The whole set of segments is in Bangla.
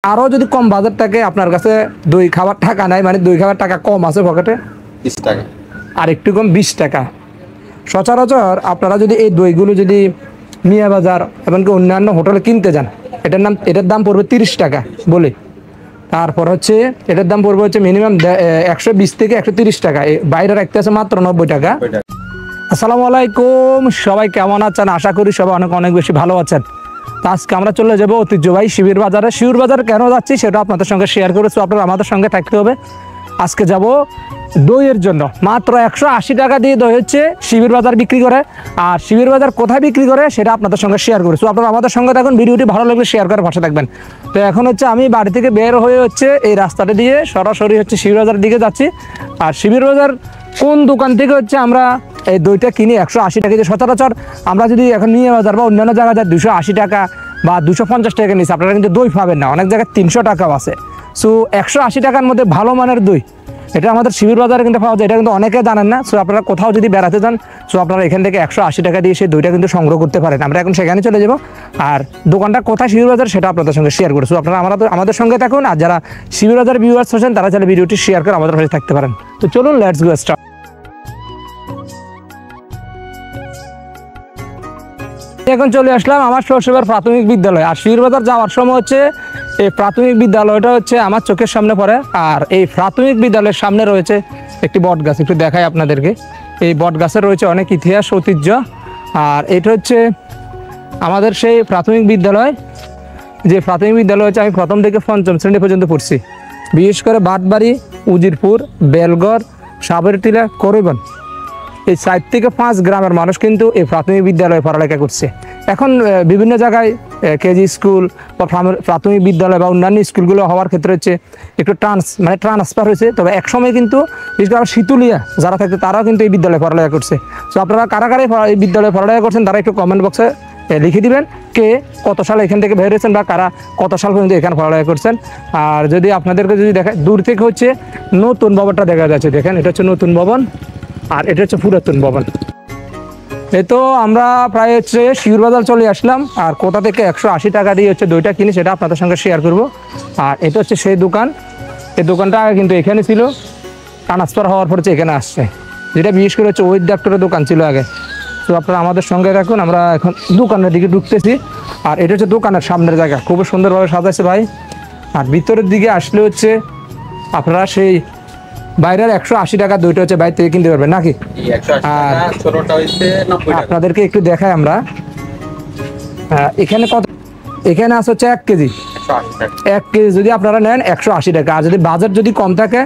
আরো যদি কম বাজেট থাকে আপনার কাছে দই খাবার টাকা নাই, মানে দই খাবার টাকা কম আছে পকেটে 20 টাকা, আর একটু কম 20 টাকা। সচরাচর আপনারা যদি এই দইগুলো যদি মিয়া বাজার এমনকি অন্যান্য হোটেলে কিনতে যান, এটার দাম পড়বে 30 টাকা বলে। তারপর হচ্ছে এটার দাম পড়বে হচ্ছে মিনিমাম 120 থেকে 130 টাকা, বাইরে রাখতে আছে মাত্র 90 টাকা। আসসালামু আলাইকুম, সবাই কেমন আছেন? আশা করি সবাই অনেক অনেক বেশি ভালো আছেন। তো আজকে আমরা চলে যাবো ঐতিহ্যবাহী শিবির বাজারে। শিবির বাজার কেন যাচ্ছি সেটা আপনাদের সঙ্গে শেয়ার করেছি, আপনারা আমাদের সঙ্গে থাকতে হবে। আজকে যাব দইয়ের জন্য। মাত্র 180 টাকা দিয়ে দই হচ্ছে শিবির বাজার বিক্রি করে। আর শিবির বাজার কোথায় বিক্রি করে সেটা আপনাদের সঙ্গে শেয়ার করেছি, আপনারা আমাদের সঙ্গে থাকুন। ভিডিওটি ভালো লাগলে শেয়ার করে পাশে থাকবেন। তো এখন হচ্ছে আমি বাড়ি থেকে বের হয়ে হচ্ছে এই রাস্তাটা দিয়ে সরাসরি হচ্ছে শিবির বাজারের দিকে যাচ্ছি। আর শিবির বাজার কোন দোকান থেকে হচ্ছে আমরা এই দইটা কিনি 180 টাকা দিয়ে। সচরাচর আমরা যদি এখন নিয়ে বাজার বা অন্যান্য জায়গায় যায় 280 টাকা বা 250 টাকা নিচ্ছে, আপনারা কিন্তু দই পাবেন না, অনেক জায়গায় 300 টাকাও আছে। সো 180 টাকার মধ্যে ভালো মানের দই এটা আমাদের শিবির বাজারে কিন্তু পাওয়া যায়, এটা কিন্তু অনেকে জানেন না। সো আপনারা কোথাও যদি বেড়াতে যান, সো আপনারা এখান থেকে 180 টাকা দিয়ে সেই দইটা কিন্তু সংগ্রহ করতে পারেন। আমরা এখন সেখানে চলে যাব, আর দোকানটা কোথায় শিবির বাজার সেটা আপনাদের সঙ্গে শেয়ার করছি। আপনারা আমাদের সঙ্গে থাকুন, আর যারা শিবির বাজার ভিউয়ার্স আছেন তারা চাইলে ভিডিওটি শেয়ার করে আমাদের পাশে থাকতে পারেন। তো চলুন, লেটস গো স্টার্ট। এখন চলে আসলাম আমার শৈশবের প্রাথমিক বিদ্যালয়। আর শিবির বাজার যাওয়ার সময় হচ্ছে এই প্রাথমিক বিদ্যালয়টা হচ্ছে আমার চোখের সামনে পড়ে। আর এই প্রাথমিক বিদ্যালয়ের সামনে রয়েছে একটি বট গাছ, একটু দেখাই আপনাদেরকে। এই বট গাছের রয়েছে অনেক ইতিহাস ঐতিহ্য। আর এটা হচ্ছে আমাদের সেই প্রাথমিক বিদ্যালয়, যে প্রাথমিক বিদ্যালয় হচ্ছে আমি প্রথম থেকে পঞ্চম শ্রেণী পর্যন্ত পড়ছি। বিশেষ করে বাটবাড়ি, উজিরপুর, বেলগড়, সাবরটিলা, করইবন, এই 4 থেকে 5 গ্রামের মানুষ কিন্তু এই প্রাথমিক বিদ্যালয়ে পড়ালেখা করছে। এখন বিভিন্ন জায়গায় কেজি স্কুল বা প্রাথমিক বিদ্যালয় বা অন্যান্য স্কুলগুলো হওয়ার ক্ষেত্রে হচ্ছে একটু ট্রান্সফার হয়েছে। তবে একসময় কিন্তু বিশেষ করে শীতুলিয়া যারা থাকতো তারাও কিন্তু এই বিদ্যালয়ে পড়ালেখা করছে। তো আপনারা কারা কারা এই বিদ্যালয়ে পড়ালেখা করছেন তারা একটু কমেন্ট বক্সে লিখে দিবেন কে কত সাল এখান থেকে বের হয়েছেন বা কারা কত সাল পর্যন্ত এখানে পড়ালেখা করছেন। আর যদি আপনাদেরকে যদি দেখা দূর থেকে হচ্ছে নতুন ভবনটা দেখা যাচ্ছে, দেখেন এটা হচ্ছে নতুন ভবন আর এটা হচ্ছে পুরাতন ভবন। এই তো আমরা প্রায় হচ্ছে শিবির বাজার চলে আসলাম। আর কোথা থেকে 180 টাকা দিয়ে হচ্ছে দইটা কিনি সেটা আপনাদের সঙ্গে শেয়ার করব। আর এটা হচ্ছে সেই দোকান, এই দোকানটা আগে কিন্তু এখানে ছিল, ট্রান্সফার হওয়ার পর হচ্ছে এখানে আসছে, যেটা বিশেষ করে হচ্ছে ওই ডাক্তারের দোকান ছিল আগে। তো আপনারা আমাদের সঙ্গে রাখুন, আমরা এখন দোকানের দিকে ঢুকতেছি। আর এটা হচ্ছে দোকানের সামনের জায়গা, খুব সুন্দরভাবে সাজাইছে ভাই। আর ভিতরের দিকে আসলে হচ্ছে আপনারা সেই বাইরের 180 টাকা দইটা হচ্ছে বাইরে থেকে কিনতে পারবেন নাকি? আর আপনাদেরকে একটু দেখাই আমরা এখানে কত, এখানে আছে হচ্ছে 1 কেজি, 1 কেজি যদি আপনারা নেন 180 টাকা। আর যদি বাজেট যদি কম থাকে,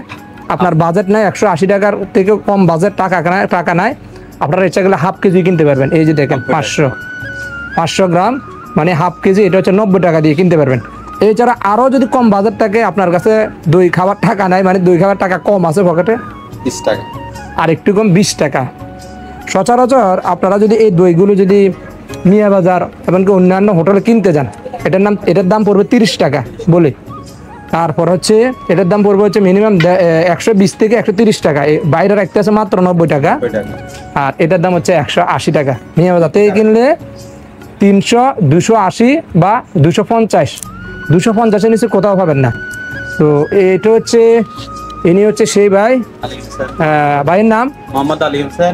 আপনার বাজেট নাই 180 টাকার থেকে কম বাজেট টাকা নাই, আপনারা ইচ্ছা করলে হাফ কেজি কিনতে পারবেন। এই যে দেখেন 500 গ্রাম মানে হাফ কেজি, এটা হচ্ছে 90 টাকা দিয়ে কিনতে পারবেন। এছাড়া আরও যদি কম বাজেট থাকে, আপনার কাছে দই খাবার টাকা নাই, মানে দই খাবার টাকা কম আছে পকেটে 20 টাকা, আর একটু কম 20 টাকা। সচরাচর আপনারা যদি এই দইগুলো যদি মিয়া বাজার এমনকি অন্যান্য হোটেলে কিনতে যান, এটার দাম পড়বে 30 টাকা বলে। তারপর হচ্ছে এটার দাম পড়বে হচ্ছে মিনিমাম 120 থেকে 130 টাকা, বাইরে রাখতে আছে মাত্র 90 টাকা। আর এটার দাম হচ্ছে 180 টাকা। মিয়া বাজার থেকে কিনলে 300, 280 বা 250 নিচে কোথাও পাবেন না। তো এটা হচ্ছে ইনি হচ্ছে সেই ভাই, ভাইয়ের নাম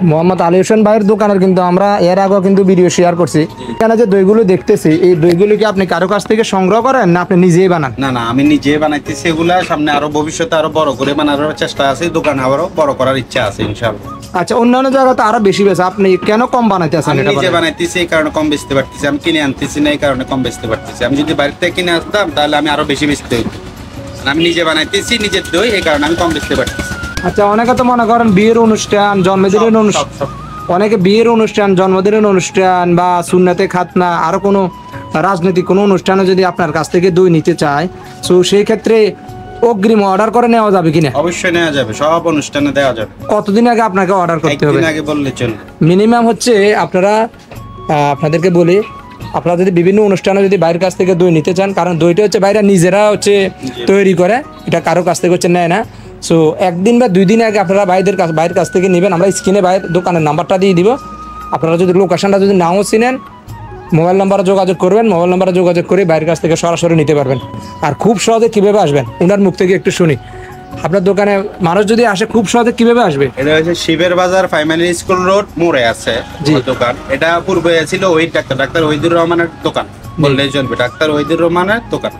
মোহাম্মদ আলী হোসেন ভাইয়ের দোকানের কিন্তু আমরা এর আগেও কিন্তু ভিডিও শেয়ার করছি। এখানে যে দইগুলো দেখতেছি, এই দইগুলো কি আপনি কারো কাছ থেকে সংগ্রহ করেন না আপনি নিজেই বানান? না না, আমি নিজেই বানাইতেছি এগুলা। সামনে আরো ভবিষ্যতে আরো বড় করে বানানোর চেষ্টা আছে, দোকান আরো বড় করার ইচ্ছা আছে ইনশাআল্লাহ। আচ্ছা, অন্যান্য জায়গাতে আরো বেশি বেশি, আপনি কেন কম বানাইতেছেন? আমি নিজে বানাইতেছি এই কারণে কম বেচতে পারতেছি, আমি কিনে আনতেছি না এই কারণে কম বেচতে পারতেছি। আমি যদি বাড়িতে কিনে আসতাম তাহলে আমি আরো বেশি বেচতে হইতো। আমি নিজে বানাইতেছি নিজের দই, এই কারণে আমি কম বেচতে পারতেছি। আচ্ছা, অনেকে তো মনে করেন বিয়ের অনুষ্ঠান, জন্মদিনের অনুষ্ঠান, অনেকে বিয়ের অনুষ্ঠান, জন্মদিনের অনুষ্ঠান বা সুন্নাতে খাতনা, আরো কোনো রাজনৈতিক কোনো অনুষ্ঠানে যদি আপনার কাছ থেকে দই নিতে চায়, তো সেই ক্ষেত্রে অগ্রিম অর্ডার করে নেওয়া যাবে কিনা? অবশ্যই নেওয়া যাবে, সব অনুষ্ঠানে দেওয়া যাবে। কতদিন আগে আপনাকে অর্ডার করতে হবে? একদিন আগে বললে চলবে। মিনিমাম হচ্ছে আপনাদেরকে বলি, আপনারা যদি বিভিন্ন অনুষ্ঠানে যদি বাইরের কাছ থেকে দই নিতে চান, কারণ দইটা হচ্ছে বাইরে নিজেরা হচ্ছে তৈরি করে, এটা কারো কাছ থেকে হচ্ছে নেয় না। সো 1 দিন বা 2 দিন আগে আপনারা বাইরের কাছ থেকে নেবেন। আমরা স্ক্রিনে বাইরের দোকানের নাম্বারটা দিয়ে দিব। আপনারা যদি লোকেশনটা যদি নাও চিনেন, মোবাইল নাম্বারে যোগাযোগ করবেন, মোবাইল নাম্বারে যোগাযোগ করে বাইরের কাছ থেকে সরাসরি নিতে পারবেন। আর খুব সহজে কীভাবে আসবেন ওনার মুখ থেকে একটু শুনি। আপনার দোকানে মানুষ যদি আসে খুব সহজে কীভাবে আসবে? এটা হচ্ছে শিবের বাজার প্রাইমারি স্কুল রোড মোড়ে আছে জি। আমার দোকান। এটা পূর্বে ছিল ওই ডাক্তার ওহিদুর রহমানের দোকান বললেই চলবে, ডাক্তার ওহিদুর রহমানের দোকান।